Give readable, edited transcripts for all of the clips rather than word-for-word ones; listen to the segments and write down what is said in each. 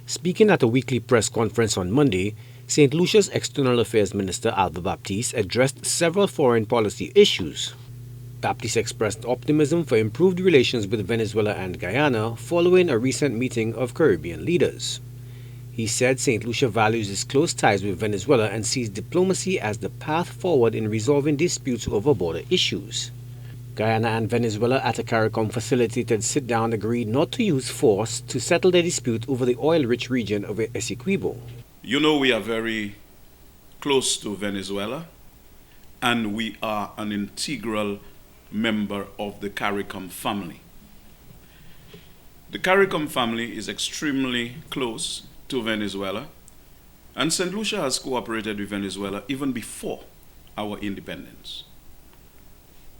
Speaking at a weekly press conference on Monday, St. Lucia's External Affairs Minister Alva Baptiste addressed several foreign policy issues. Baptiste expressed optimism for improved relations with Venezuela and Guyana following a recent meeting of Caribbean leaders. He said St. Lucia values its close ties with Venezuela and sees diplomacy as the path forward in resolving disputes over border issues. Guyana and Venezuela at a CARICOM facilitated sit-down agreed not to use force to settle their dispute over the oil-rich region of Essequibo. You know, we are very close to Venezuela, and we are an integral member of the CARICOM family. The CARICOM family is extremely close to Venezuela, and St. Lucia has cooperated with Venezuela even before our independence.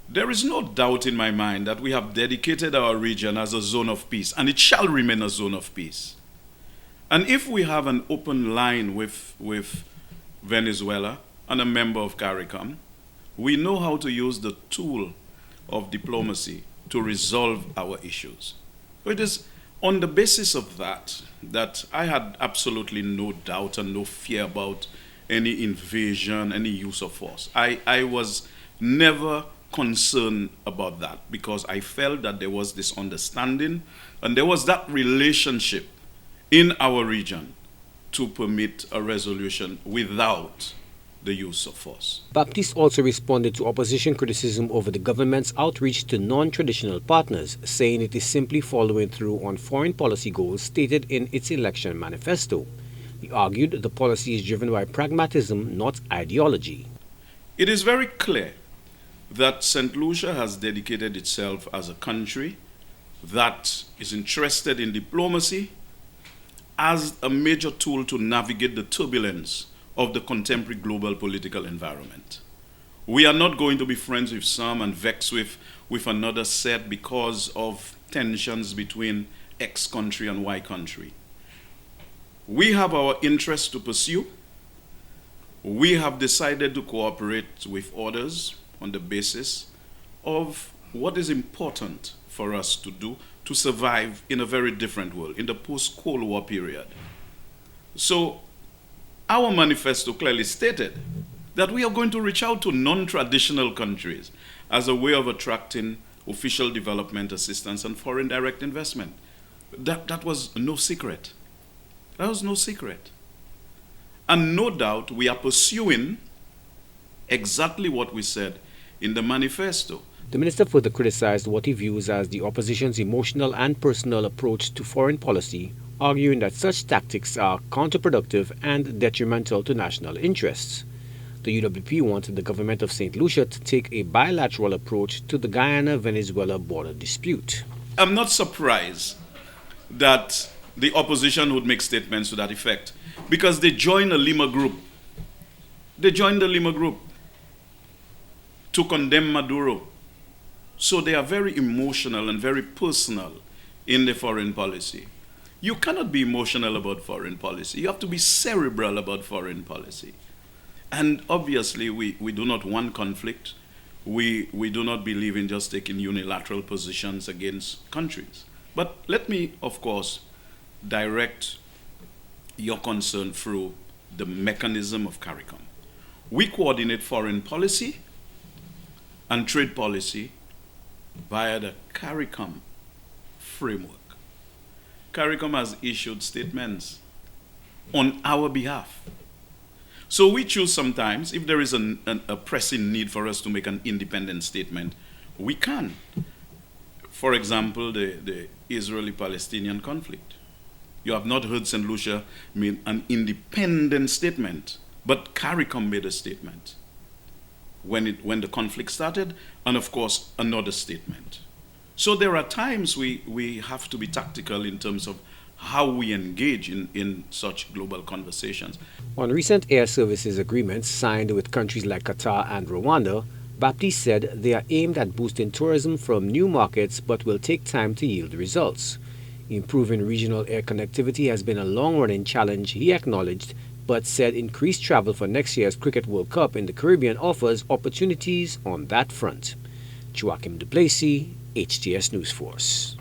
There is no doubt in my mind that we have dedicated our region as a zone of peace, and it shall remain a zone of peace. And if we have an open line with Venezuela and a member of CARICOM, we know how to use the tool of diplomacy to resolve our issues. It is on the basis of that I had absolutely no doubt and no fear about any invasion, any use of force. I was never concerned about that because I felt that there was this understanding and there was that relationship in our region to permit a resolution without the use of force. Baptiste also responded to opposition criticism over the government's outreach to non-traditional partners, saying it is simply following through on foreign policy goals stated in its election manifesto. He argued the policy is driven by pragmatism, not ideology. It is very clear that St. Lucia has dedicated itself as a country that is interested in diplomacy as a major tool to navigate the turbulence of the contemporary global political environment. We are not going to be friends with some and vexed with another set because of tensions between X country and Y country. We have our interests to pursue. We have decided to cooperate with others on the basis of what is important for us to do to survive in a very different world, in the post-Cold War period. So our manifesto clearly stated that we are going to reach out to non-traditional countries as a way of attracting official development assistance and foreign direct investment. That was no secret. That was no secret. And no doubt we are pursuing exactly what we said in the manifesto. The minister further criticized what he views as the opposition's emotional and personal approach to foreign policy, arguing that such tactics are counterproductive and detrimental to national interests. The UWP wanted the government of St. Lucia to take a bilateral approach to the Guyana-Venezuela border dispute. I'm not surprised that the opposition would make statements to that effect because they joined a Lima group. They joined the Lima group to condemn Maduro. So they are very emotional and very personal in the foreign policy. You cannot be emotional about foreign policy. You have to be cerebral about foreign policy. And obviously, we do not want conflict. We do not believe in just taking unilateral positions against countries. But let me, of course, direct your concern through the mechanism of CARICOM. We coordinate foreign policy and trade policy via the CARICOM framework. CARICOM has issued statements on our behalf. So we choose sometimes, if there is a pressing need for us to make an independent statement, we can. For example, the Israeli-Palestinian conflict. You have not heard St. Lucia make an independent statement, but CARICOM made a statement when the conflict started, and of course, another statement. So there are times we have to be tactical in terms of how we engage in such global conversations. On recent air services agreements signed with countries like Qatar and Rwanda, Baptiste said they are aimed at boosting tourism from new markets but will take time to yield results. Improving regional air connectivity has been a long-running challenge, he acknowledged, but said increased travel for next year's Cricket World Cup in the Caribbean offers opportunities on that front. Joachim Duplessis, HTS News Force.